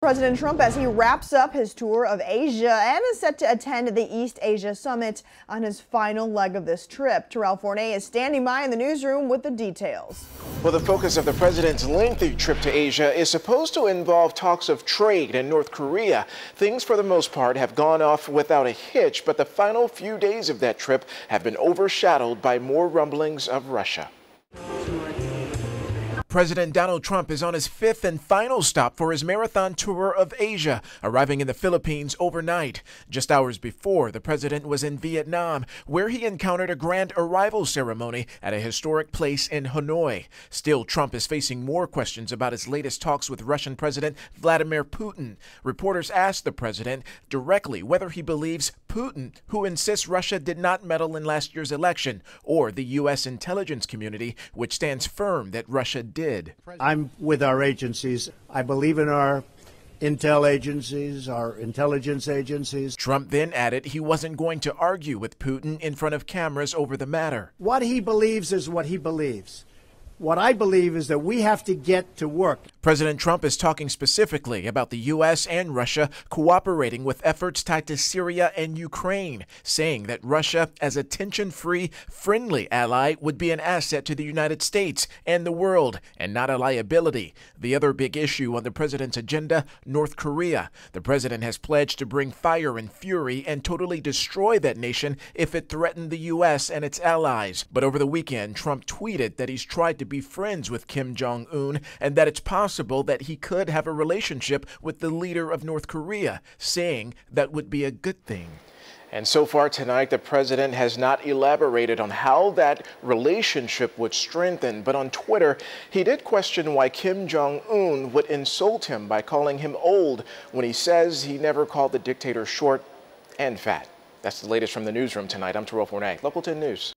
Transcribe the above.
President Trump as he wraps up his tour of Asia and is set to attend the East Asia Summit on his final leg of this trip. Terrell Forney is standing by in the newsroom with the details. Well, the focus of the president's lengthy trip to Asia is supposed to involve talks of trade in North Korea. Things, for the most part, have gone off without a hitch, but the final few days of that trip have been overshadowed by more rumblings of Russia. President Donald Trump is on his fifth and final stop for his marathon tour of Asia, arriving in the Philippines overnight. Just hours before, the president was in Vietnam, where he encountered a grand arrival ceremony at a historic place in Hanoi. Still, Trump is facing more questions about his latest talks with Russian President Vladimir Putin. Reporters asked the president directly whether he believes Putin, who insists Russia did not meddle in last year's election, or the U.S. intelligence community, which stands firm that Russia did. I'm with our agencies. I believe in our intel agencies, our intelligence agencies. Trump then added he wasn't going to argue with Putin in front of cameras over the matter. What he believes is what he believes. What I believe is that we have to get to work. President Trump is talking specifically about the U.S. and Russia cooperating with efforts tied to Syria and Ukraine, saying that Russia, as a tension-free, friendly ally, would be an asset to the United States and the world, and not a liability. The other big issue on the president's agenda, North Korea. The president has pledged to bring fire and fury and totally destroy that nation if it threatened the U.S. and its allies. But over the weekend, Trump tweeted that he's tried to be friends with Kim Jong-un and that it's possible that he could have a relationship with the leader of North Korea, saying that would be a good thing. And so far tonight, the president has not elaborated on how that relationship would strengthen. But on Twitter, he did question why Kim Jong-un would insult him by calling him old when he says he never called the dictator short and fat. That's the latest from the newsroom tonight. I'm Terrell Forney, Local 10 News.